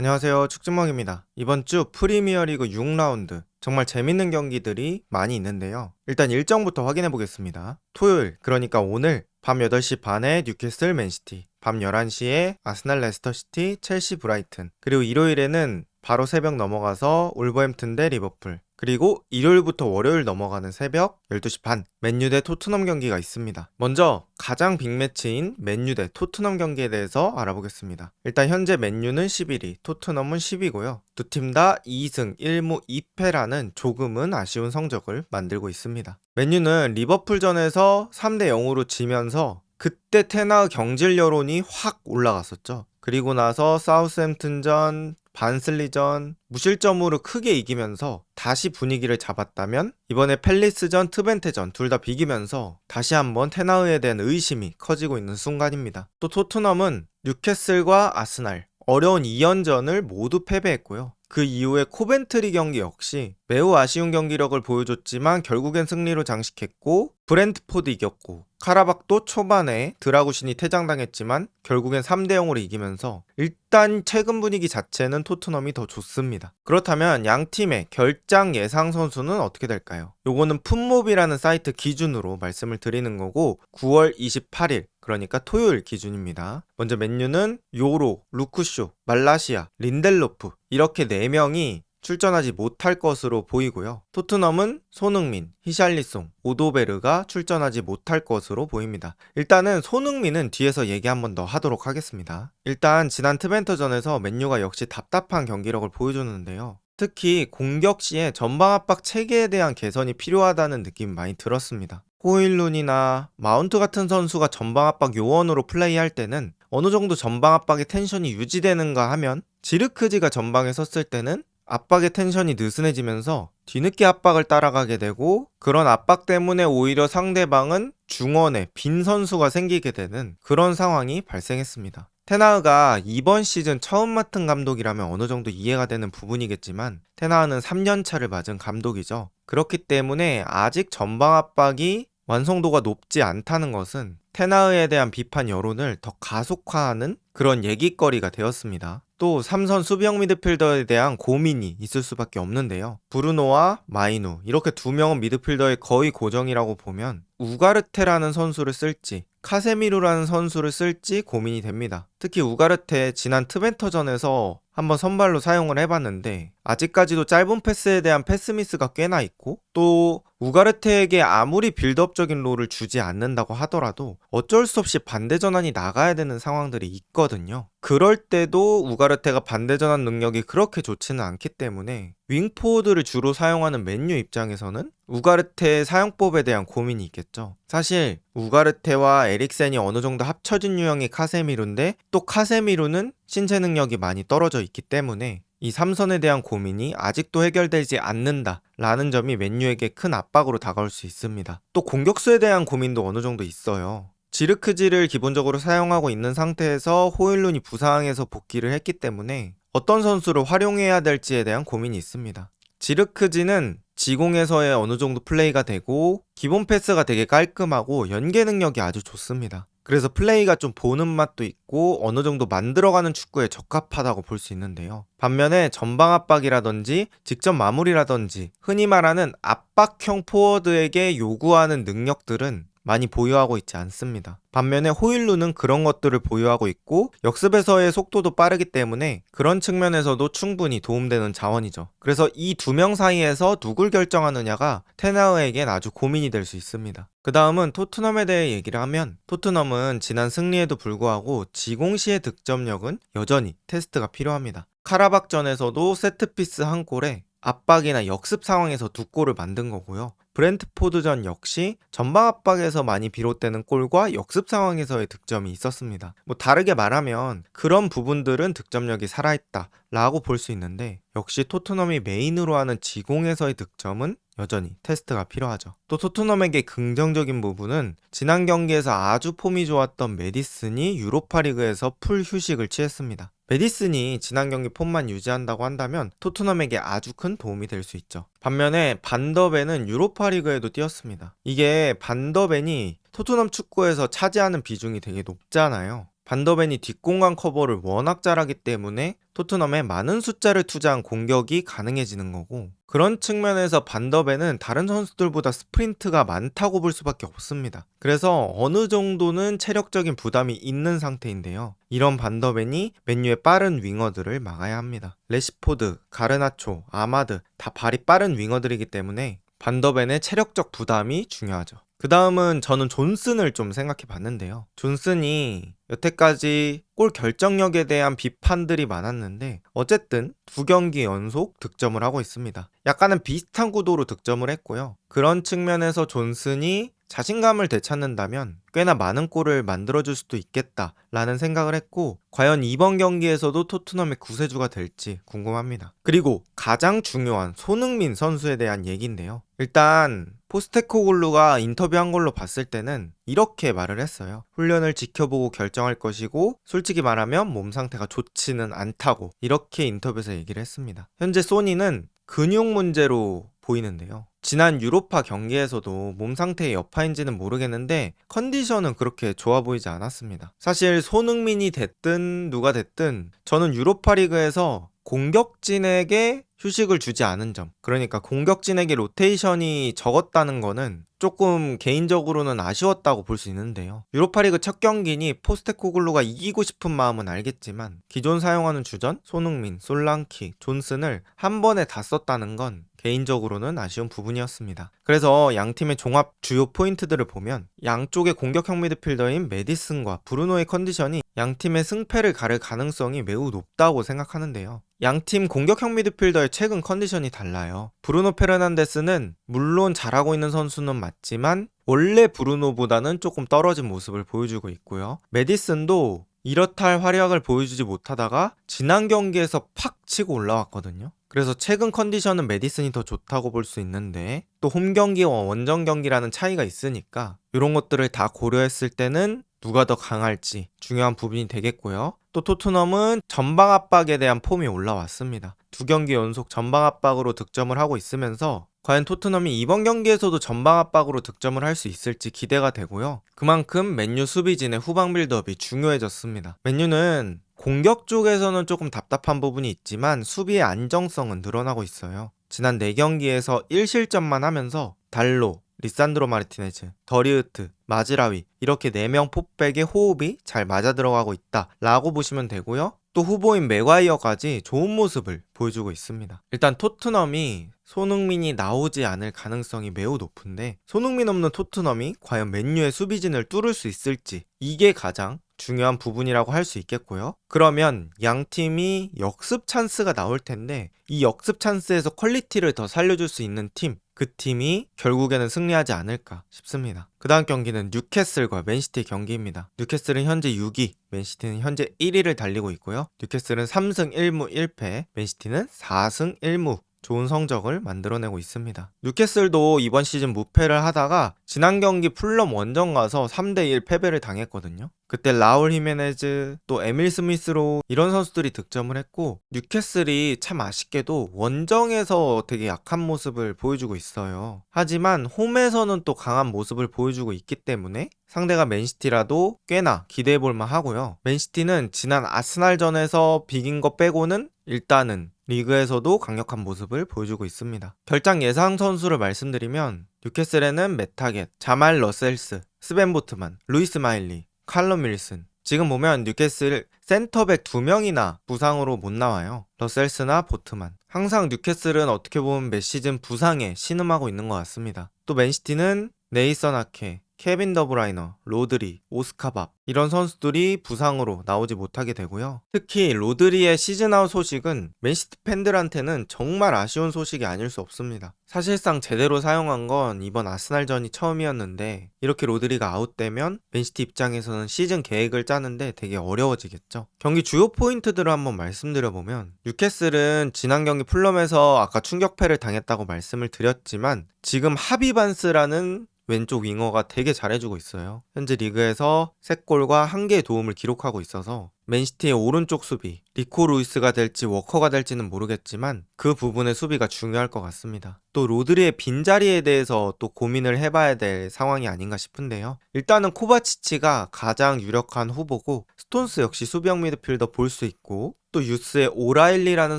안녕하세요. 축구멍입니다. 이번 주 프리미어리그 6라운드 정말 재밌는 경기들이 많이 있는데요. 일단 일정부터 확인해 보겠습니다. 토요일, 그러니까 오늘 밤 8시 반에 뉴캐슬 맨시티, 밤 11시에 아스날 레스터시티, 첼시 브라이튼, 그리고 일요일에는 바로 새벽 넘어가서 울버햄튼 대 리버풀, 그리고 일요일부터 월요일 넘어가는 새벽 12시 반 맨유 대 토트넘 경기가 있습니다. 먼저 가장 빅매치인 맨유 대 토트넘 경기에 대해서 알아보겠습니다. 일단 현재 맨유는 11위, 토트넘은 10위고요. 두 팀 다 2승 1무 2패라는 조금은 아쉬운 성적을 만들고 있습니다. 맨유는 리버풀전에서 3대 0으로 지면서 그때 테나의 경질 여론이 확 올라갔었죠. 그리고 나서 사우스햄튼전, 반슬리전 무실점으로 크게 이기면서 다시 분위기를 잡았다면 이번에 팰리스전, 트벤테전 둘 다 비기면서 다시 한번 테나흐에 대한 의심이 커지고 있는 순간입니다. 또 토트넘은 뉴캐슬과 아스날 어려운 2연전을 모두 패배했고요. 그 이후에 코벤트리 경기 역시 매우 아쉬운 경기력을 보여줬지만 결국엔 승리로 장식했고, 브렌트포드 이겼고, 카라박도 초반에 드라구신이 퇴장당했지만 결국엔 3대 0으로 이기면서 일단 최근 분위기 자체는 토트넘이 더 좋습니다. 그렇다면 양 팀의 결장 예상 선수는 어떻게 될까요? 요거는 풋몹이라는 사이트 기준으로 말씀을 드리는 거고 9월 28일 그러니까 토요일 기준입니다. 먼저 맨유는 요로, 루크쇼, 말라시아, 린델로프 이렇게 4명이 출전하지 못할 것으로 보이고요. 토트넘은 손흥민, 히샬리송, 오도베르가 출전하지 못할 것으로 보입니다. 일단은 손흥민은 뒤에서 얘기 한번 더 하도록 하겠습니다. 일단 지난 트벤터전에서 맨유가 역시 답답한 경기력을 보여줬는데요. 특히 공격 시에 전방 압박 체계에 대한 개선이 필요하다는 느낌이 많이 들었습니다. 호일룬이나 마운트 같은 선수가 전방 압박 요원으로 플레이할 때는 어느 정도 전방 압박의 텐션이 유지되는가 하면 지르크지가 전방에 섰을 때는 압박의 텐션이 느슨해지면서 뒤늦게 압박을 따라가게 되고, 그런 압박 때문에 오히려 상대방은 중원에 빈 선수가 생기게 되는 그런 상황이 발생했습니다. 테나흐가 이번 시즌 처음 맡은 감독이라면 어느 정도 이해가 되는 부분이겠지만 테나흐는 3년차를 맞은 감독이죠. 그렇기 때문에 아직 전방 압박이 완성도가 높지 않다는 것은 테나흐에 대한 비판 여론을 더 가속화하는 그런 얘기거리가 되었습니다. 또 삼선 수비형 미드필더에 대한 고민이 있을 수밖에 없는데요. 브루노와 마이누 이렇게 두 명은 미드필더의 거의 고정이라고 보면 우가르테라는 선수를 쓸지 카세미루라는 선수를 쓸지 고민이 됩니다. 특히 우가르테 지난 트벤터전에서 한번 선발로 사용을 해봤는데 아직까지도 짧은 패스에 대한 패스미스가 꽤나 있고, 또 우가르테에게 아무리 빌드업적인 롤을 주지 않는다고 하더라도 어쩔 수 없이 반대 전환이 나가야 되는 상황들이 있거든요. 그럴 때도 우가르테가 반대 전환 능력이 그렇게 좋지는 않기 때문에 윙포워드를 주로 사용하는 맨유 입장에서는 우가르테의 사용법에 대한 고민이 있겠죠. 사실 우가르테와 에릭센이 어느 정도 합쳐진 유형의 카세미루인데 또 카세미루는 신체 능력이 많이 떨어져 있기 때문에 이 삼선에 대한 고민이 아직도 해결되지 않는다 라는 점이 맨유에게 큰 압박으로 다가올 수 있습니다. 또 공격수에 대한 고민도 어느 정도 있어요. 지르크지를 기본적으로 사용하고 있는 상태에서 호일룬이 부상해서 복귀를 했기 때문에 어떤 선수를 활용해야 될지에 대한 고민이 있습니다. 지르크지는 지공에서의 어느 정도 플레이가 되고 기본 패스가 되게 깔끔하고 연계 능력이 아주 좋습니다. 그래서 플레이가 좀 보는 맛도 있고 어느 정도 만들어가는 축구에 적합하다고 볼 수 있는데요. 반면에 전방 압박이라든지 직접 마무리라든지 흔히 말하는 압박형 포워드에게 요구하는 능력들은 많이 보유하고 있지 않습니다. 반면에 호일루는 그런 것들을 보유하고 있고 역습에서의 속도도 빠르기 때문에 그런 측면에서도 충분히 도움되는 자원이죠. 그래서 이 두 명 사이에서 누굴 결정하느냐가 테나흐에겐 아주 고민이 될 수 있습니다. 그 다음은 토트넘에 대해 얘기를 하면 토트넘은 지난 승리에도 불구하고 지공시의 득점력은 여전히 테스트가 필요합니다. 카라박전에서도 세트피스 한 골에 압박이나 역습 상황에서 2골을 만든 거고요. 브렌트포드전 역시 전방 압박에서 많이 비롯되는 골과 역습 상황에서의 득점이 있었습니다. 다르게 말하면 그런 부분들은 득점력이 살아있다 라고 볼 수 있는데, 역시 토트넘이 메인으로 하는 지공에서의 득점은 여전히 테스트가 필요하죠. 또 토트넘에게 긍정적인 부분은 지난 경기에서 아주 폼이 좋았던 메디슨이 유로파리그에서 풀 휴식을 취했습니다. 메디슨이 지난 경기 폼만 유지한다고 한다면 토트넘에게 아주 큰 도움이 될 수 있죠. 반면에 반더벤은 유로파리그에도 뛰었습니다. 이게 반더벤이 토트넘 축구에서 차지하는 비중이 되게 높잖아요. 반더벤이 뒷공간 커버를 워낙 잘하기 때문에 토트넘에 많은 숫자를 투자한 공격이 가능해지는 거고, 그런 측면에서 반더벤은 다른 선수들보다 스프린트가 많다고 볼 수밖에 없습니다. 그래서 어느 정도는 체력적인 부담이 있는 상태인데요. 이런 반더벤이 맨유의 빠른 윙어들을 막아야 합니다. 레시포드, 가르나초, 아마드 다 발이 빠른 윙어들이기 때문에 반더벤의 체력적 부담이 중요하죠. 그 다음은 저는 존슨을 좀 생각해 봤는데요. 존슨이 여태까지 골 결정력에 대한 비판들이 많았는데 어쨌든 2경기 연속 득점을 하고 있습니다. 약간은 비슷한 구도로 득점을 했고요. 그런 측면에서 존슨이 자신감을 되찾는다면 꽤나 많은 골을 만들어줄 수도 있겠다라는 생각을 했고, 과연 이번 경기에서도 토트넘의 구세주가 될지 궁금합니다. 그리고 가장 중요한 손흥민 선수에 대한 얘기인데요. 일단 포스테코글루가 인터뷰한 걸로 봤을 때는 이렇게 말을 했어요. 훈련을 지켜보고 결정할 것이고 솔직히 말하면 몸 상태가 좋지는 않다고, 이렇게 인터뷰에서 얘기를 했습니다. 현재 소니는 근육 문제로 보이는데요. 지난 유로파 경기에서도 몸 상태의 여파인지는 모르겠는데 컨디션은 그렇게 좋아 보이지 않았습니다. 사실 손흥민이 됐든 누가 됐든 저는 유로파 리그에서 공격진에게 휴식을 주지 않은 점, 그러니까 공격진에게 로테이션이 적었다는 거는 조금 개인적으로는 아쉬웠다고 볼 수 있는데요. 유로파리그 첫 경기니 포스테코글루가 이기고 싶은 마음은 알겠지만 기존 사용하는 주전 손흥민, 솔랑키, 존슨을 한 번에 다 썼다는 건 개인적으로는 아쉬운 부분이었습니다. 그래서 양팀의 종합 주요 포인트들을 보면 양쪽의 공격형 미드필더인 메디슨과 브루노의 컨디션이 양팀의 승패를 가를 가능성이 매우 높다고 생각하는데요. 양팀 공격형 미드필더의 최근 컨디션이 달라요. 브루노 페르난데스는 물론 잘하고 있는 선수는 맞지만 원래 브루노보다는 조금 떨어진 모습을 보여주고 있고요. 메디슨도 이렇다 할 활약을 보여주지 못하다가 지난 경기에서 팍 치고 올라왔거든요. 그래서 최근 컨디션은 메디슨이 더 좋다고 볼 수 있는데 또 홈 경기와 원정 경기라는 차이가 있으니까 이런 것들을 다 고려했을 때는 누가 더 강할지 중요한 부분이 되겠고요. 또 토트넘은 전방 압박에 대한 폼이 올라왔습니다. 2경기 연속 전방 압박으로 득점을 하고 있으면서 과연 토트넘이 이번 경기에서도 전방 압박으로 득점을 할 수 있을지 기대가 되고요. 그만큼 맨유 수비진의 후방 빌드업이 중요해졌습니다. 맨유는 공격 쪽에서는 조금 답답한 부분이 있지만 수비의 안정성은 늘어나고 있어요. 지난 4경기에서 1실점만 하면서 달로, 리산드로 마르티네즈, 더리우트, 마즈라위 이렇게 4명 포백의 호흡이 잘 맞아 들어가고 있다라고 보시면 되고요. 또 후보인 맥과이어까지 좋은 모습을 보여주고 있습니다. 일단 토트넘이 손흥민이 나오지 않을 가능성이 매우 높은데 손흥민 없는 토트넘이 과연 맨유의 수비진을 뚫을 수 있을지, 이게 가장 중요한 부분이라고 할 수 있겠고요. 그러면 양 팀이 역습 찬스가 나올 텐데 이 역습 찬스에서 퀄리티를 더 살려줄 수 있는 팀, 그 팀이 결국에는 승리하지 않을까 싶습니다. 그 다음 경기는 뉴캐슬과 맨시티 경기입니다. 뉴캐슬은 현재 6위, 맨시티는 현재 1위를 달리고 있고요. 뉴캐슬은 3승 1무 1패, 맨시티는 4승 1무 좋은 성적을 만들어내고 있습니다. 뉴캐슬도 이번 시즌 무패를 하다가 지난 경기 풀럼 원정 가서 3대1 패배를 당했거든요. 그때 라울 히메네즈, 또 에밀 스미스로 이런 선수들이 득점을 했고 뉴캐슬이 참 아쉽게도 원정에서 되게 약한 모습을 보여주고 있어요. 하지만 홈에서는 또 강한 모습을 보여주고 있기 때문에 상대가 맨시티라도 꽤나 기대해볼만 하고요. 맨시티는 지난 아스날전에서 비긴 거 빼고는 일단은 리그에서도 강력한 모습을 보여주고 있습니다. 결장 예상 선수를 말씀드리면 뉴캐슬에는 메타겟, 자말 러셀스, 스벤 보트만, 루이스 마일리, 칼럼 윌슨. 지금 보면 뉴캐슬 센터백 2명이나 부상으로 못 나와요. 러셀스나 보트만. 항상 뉴캐슬은 어떻게 보면 매 시즌 부상에 신음하고 있는 것 같습니다. 또 맨시티는 네이선 아케, 케빈 더브라이너, 로드리, 오스카밥 이런 선수들이 부상으로 나오지 못하게 되고요. 특히 로드리의 시즌아웃 소식은 맨시티 팬들한테는 정말 아쉬운 소식이 아닐 수 없습니다. 사실상 제대로 사용한 건 이번 아스날전이 처음이었는데 이렇게 로드리가 아웃되면 맨시티 입장에서는 시즌 계획을 짜는데 되게 어려워지겠죠. 경기 주요 포인트들을 한번 말씀드려보면 뉴캐슬은 지난 경기 풀럼에서 아까 충격패를 당했다고 말씀을 드렸지만 지금 하비반스라는 왼쪽 윙어가 되게 잘해주고 있어요. 현재 리그에서 3골과 1개의 도움을 기록하고 있어서 맨시티의 오른쪽 수비, 리코 루이스가 될지 워커가 될지는 모르겠지만 그 부분의 수비가 중요할 것 같습니다. 또 로드리의 빈자리에 대해서 또 고민을 해봐야 될 상황이 아닌가 싶은데요. 일단은 코바치치가 가장 유력한 후보고, 스톤스 역시 수비형 미드필더 볼 수 있고, 또 유스의 오라일리라는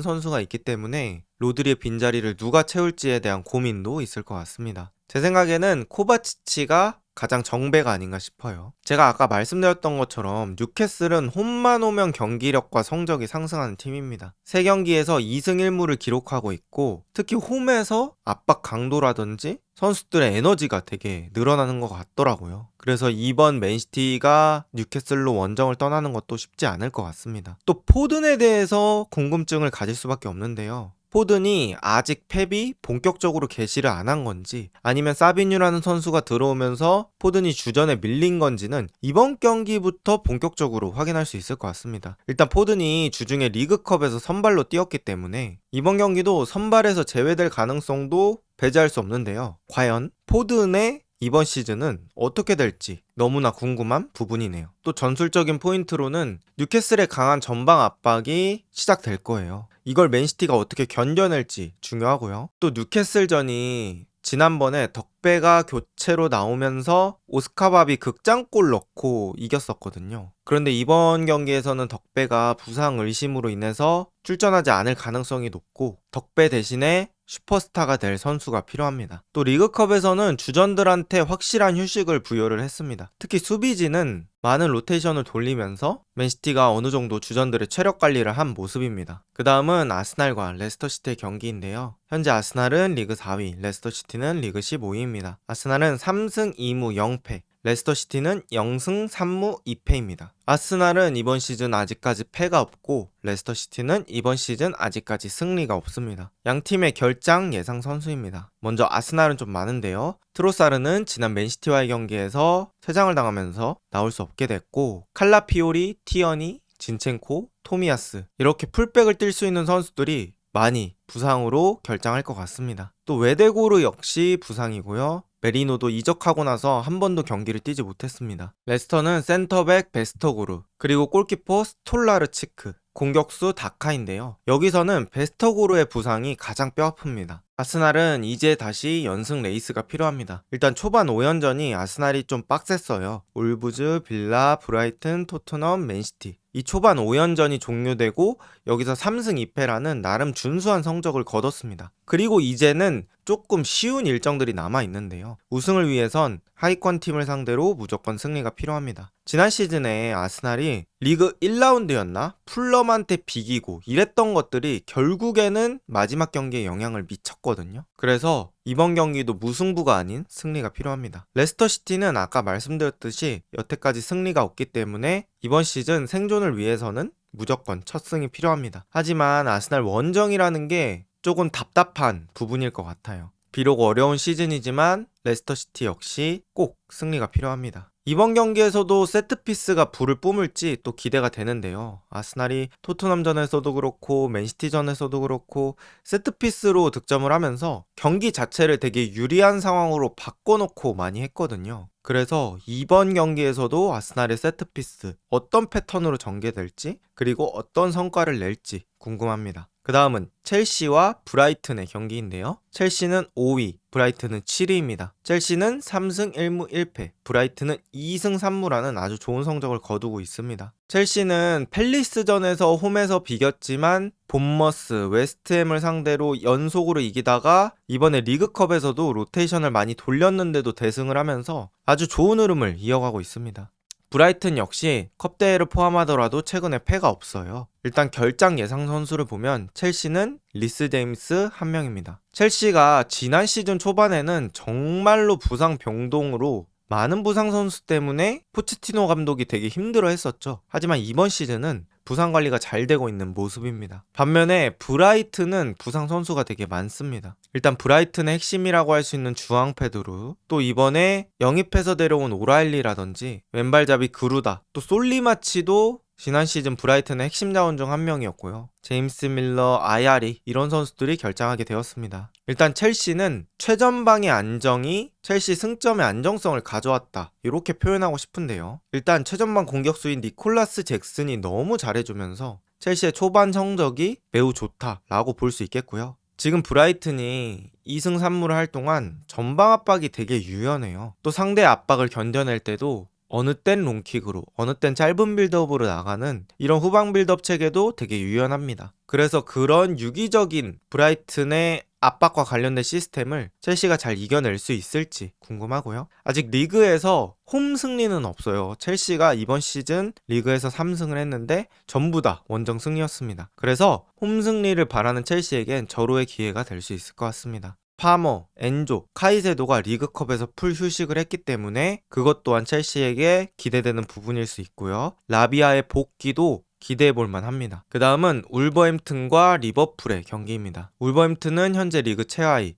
선수가 있기 때문에 로드리의 빈자리를 누가 채울지에 대한 고민도 있을 것 같습니다. 제 생각에는 코바치치가 가장 정배가 아닌가 싶어요. 제가 아까 말씀드렸던 것처럼 뉴캐슬은 홈만 오면 경기력과 성적이 상승하는 팀입니다. 3경기에서 2승 1무를 기록하고 있고, 특히 홈에서 압박 강도라든지 선수들의 에너지가 되게 늘어나는 것 같더라고요. 그래서 이번 맨시티가 뉴캐슬로 원정을 떠나는 것도 쉽지 않을 것 같습니다. 또 포든에 대해서 궁금증을 가질 수밖에 없는데요. 포든이 아직 펩이 본격적으로 개시를 안 한 건지, 아니면 사비뉴라는 선수가 들어오면서 포든이 주전에 밀린 건지는 이번 경기부터 본격적으로 확인할 수 있을 것 같습니다. 일단 포든이 주중에 리그컵에서 선발로 뛰었기 때문에 이번 경기도 선발에서 제외될 가능성도 배제할 수 없는데요. 과연 포든의 이번 시즌은 어떻게 될지 너무나 궁금한 부분이네요. 또 전술적인 포인트로는 뉴캐슬의 강한 전방 압박이 시작될 거예요. 이걸 맨시티가 어떻게 견뎌낼지 중요하고요. 또 뉴캐슬전이 지난번에 덕배가 교체로 나오면서 오스카밥이 극장골 넣고 이겼었거든요. 그런데 이번 경기에서는 덕배가 부상 의심으로 인해서 출전하지 않을 가능성이 높고, 덕배 대신에 슈퍼스타가 될 선수가 필요합니다. 또 리그컵에서는 주전들한테 확실한 휴식을 부여를 했습니다. 특히 수비진은 많은 로테이션을 돌리면서 맨시티가 어느 정도 주전들의 체력 관리를 한 모습입니다. 그 다음은 아스날과 레스터시티의 경기인데요. 현재 아스날은 리그 4위, 레스터시티는 리그 15위입니다. 아스날은 3승 2무 0패, 레스터시티는 0승 3무 2패입니다. 아스날은 이번 시즌 아직까지 패가 없고, 레스터시티는 이번 시즌 아직까지 승리가 없습니다. 양팀의 결장 예상 선수입니다. 먼저 아스날은 좀 많은데요. 트로사르는 지난 맨시티와의 경기에서 퇴장을 당하면서 나올 수 없게 됐고, 칼라피오리, 티어니, 진첸코, 토미야스, 이렇게 풀백을 뛸 수 있는 선수들이 많이 부상으로 결장할 것 같습니다. 또 웨데고르 역시 부상이고요. 메리노도 이적하고 나서 한 번도 경기를 뛰지 못했습니다. 레스터는 센터백 베스터고르, 그리고 골키퍼 스톨라르치크, 공격수 다카인데요. 여기서는 베스터고르의 부상이 가장 뼈아픕니다. 아스날은 이제 다시 연승 레이스가 필요합니다. 일단 초반 5연전이 아스날이 좀 빡셌어요. 울브즈, 빌라, 브라이튼, 토트넘, 맨시티. 이 초반 5연전이 종료되고 여기서 3승 2패라는 나름 준수한 성적을 거뒀습니다. 그리고 이제는 조금 쉬운 일정들이 남아있는데요. 우승을 위해선 하위권 팀을 상대로 무조건 승리가 필요합니다. 지난 시즌에 아스날이 리그 1라운드였나? 풀럼한테 비기고 이랬던 것들이 결국에는 마지막 경기에 영향을 미쳤거든요. 그래서 이번 경기도 무승부가 아닌 승리가 필요합니다. 레스터시티는 아까 말씀드렸듯이 여태까지 승리가 없기 때문에 이번 시즌 생존을 위해서는 무조건 첫 승이 필요합니다. 하지만 아스날 원정이라는 게 조금 답답한 부분일 것 같아요. 비록 어려운 시즌이지만 레스터시티 역시 꼭 승리가 필요합니다. 이번 경기에서도 세트피스가 불을 뿜을지 또 기대가 되는데요. 아스날이 토트넘전에서도 그렇고 맨시티전에서도 그렇고 세트피스로 득점을 하면서 경기 자체를 되게 유리한 상황으로 바꿔놓고 많이 했거든요. 그래서 이번 경기에서도 아스날의 세트피스 어떤 패턴으로 전개될지, 그리고 어떤 성과를 낼지 궁금합니다. 그 다음은 첼시와 브라이튼의 경기인데요. 첼시는 5위, 브라이튼은 7위입니다. 첼시는 3승 1무 1패, 브라이튼은 2승 3무라는 아주 좋은 성적을 거두고 있습니다. 첼시는 팰리스전에서 홈에서 비겼지만 본머스, 웨스트햄을 상대로 연속으로 이기다가 이번에 리그컵에서도 로테이션을 많이 돌렸는데도 대승을 하면서 아주 좋은 흐름을 이어가고 있습니다. 브라이튼 역시 컵대회를 포함하더라도 최근에 패가 없어요. 일단 결장 예상 선수를 보면 첼시는 리스 제임스 1명입니다. 첼시가 지난 시즌 초반에는 정말로 부상 병동으로 많은 부상 선수 때문에 포체티노 감독이 되게 힘들어 했었죠. 하지만 이번 시즌은 부상 관리가 잘 되고 있는 모습입니다. 반면에 브라이튼은 부상 선수가 되게 많습니다. 일단 브라이튼의 핵심이라고 할 수 있는 주앙 페드루, 또 이번에 영입해서 데려온 오라일리라든지 왼발잡이 그루다, 또 솔리마치도 지난 시즌 브라이튼의 핵심 자원 중 한 명이었고요. 제임스 밀러, 아야리 이런 선수들이 결장하게 되었습니다. 일단 첼시는 최전방의 안정이 첼시 승점의 안정성을 가져왔다, 이렇게 표현하고 싶은데요. 일단 최전방 공격수인 니콜라스 잭슨이 너무 잘해주면서 첼시의 초반 성적이 매우 좋다라고 볼 수 있겠고요. 지금 브라이튼이 2승 3무를 할 동안 전방 압박이 되게 유연해요. 또 상대의 압박을 견뎌낼 때도 어느 땐 롱킥으로, 어느 땐 짧은 빌드업으로 나가는 이런 후방 빌드업 체계도 되게 유연합니다. 그래서 그런 유기적인 브라이튼의 압박과 관련된 시스템을 첼시가 잘 이겨낼 수 있을지 궁금하고요. 아직 리그에서 홈 승리는 없어요. 첼시가 이번 시즌 리그에서 3승을 했는데 전부 다 원정 승리였습니다. 그래서 홈 승리를 바라는 첼시에겐 절호의 기회가 될 수 있을 것 같습니다. 파머, 엔조, 카이세도가 리그컵에서 풀 휴식을 했기 때문에 그것 또한 첼시에게 기대되는 부분일 수 있고요. 라비아의 복귀도 기대해볼만 합니다. 그 다음은 울버햄튼과 리버풀의 경기입니다. 울버햄튼은 현재 리그 최하위,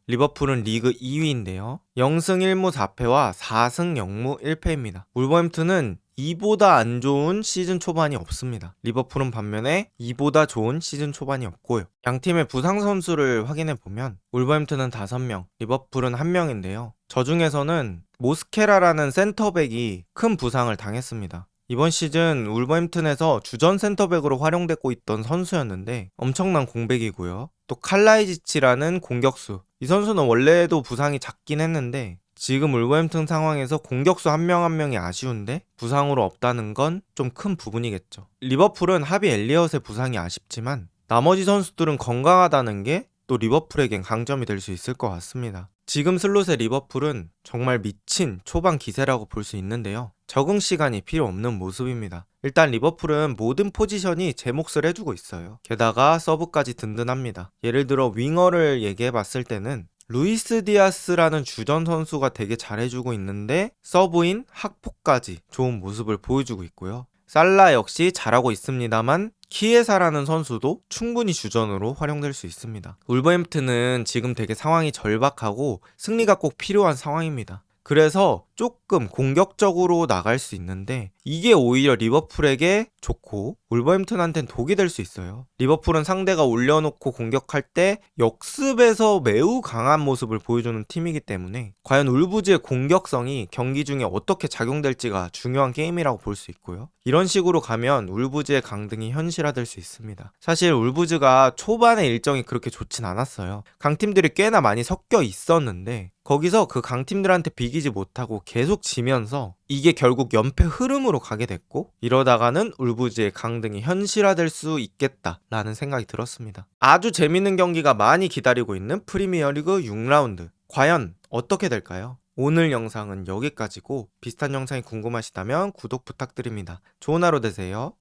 리버풀은 리그 2위인데요. 0승 1무 4패와 4승 0무 1패입니다. 울버햄튼은 이보다 안 좋은 시즌 초반이 없습니다. 리버풀은 반면에 이보다 좋은 시즌 초반이 없고요. 양 팀의 부상 선수를 확인해 보면 울버햄튼은 5명, 리버풀은 1명인데요. 저 중에서는 모스케라라는 센터백이 큰 부상을 당했습니다. 이번 시즌 울버햄튼에서 주전 센터백으로 활용되고 있던 선수였는데 엄청난 공백이고요. 또 칼라이지치라는 공격수, 이 선수는 원래도 부상이 작긴 했는데 지금 울버햄튼 상황에서 공격수 한 명 한 명이 아쉬운데 부상으로 없다는 건 좀 큰 부분이겠죠. 리버풀은 하비 엘리엇의 부상이 아쉽지만 나머지 선수들은 건강하다는 게 또 리버풀에겐 강점이 될 수 있을 것 같습니다. 지금 슬롯의 리버풀은 정말 미친 초반 기세라고 볼 수 있는데요. 적응 시간이 필요 없는 모습입니다. 일단 리버풀은 모든 포지션이 제 몫을 해주고 있어요. 게다가 서브까지 든든합니다. 예를 들어 윙어를 얘기해 봤을 때는 루이스 디아스라는 주전 선수가 되게 잘해주고 있는데 서브인 학포까지 좋은 모습을 보여주고 있고요. 살라 역시 잘하고 있습니다만 키에사라는 선수도 충분히 주전으로 활용될 수 있습니다. 울버햄튼은 지금 되게 상황이 절박하고 승리가 꼭 필요한 상황입니다. 그래서 조금 공격적으로 나갈 수 있는데 이게 오히려 리버풀에게 좋고 울버햄튼한테는 독이 될 수 있어요. 리버풀은 상대가 올려놓고 공격할 때 역습에서 매우 강한 모습을 보여주는 팀이기 때문에 과연 울브즈의 공격성이 경기 중에 어떻게 작용될지가 중요한 게임이라고 볼 수 있고요. 이런 식으로 가면 울브즈의 강등이 현실화될 수 있습니다. 사실 울브즈가 초반에 일정이 그렇게 좋진 않았어요. 강팀들이 꽤나 많이 섞여 있었는데 거기서 그 강팀들한테 비기지 못하고 계속 지면서 이게 결국 연패 흐름으로 가게 됐고 이러다가는 울브즈의 강등이 현실화될 수 있겠다라는 생각이 들었습니다. 아주 재밌는 경기가 많이 기다리고 있는 프리미어리그 6라운드. 과연 어떻게 될까요? 오늘 영상은 여기까지고 비슷한 영상이 궁금하시다면 구독 부탁드립니다. 좋은 하루 되세요.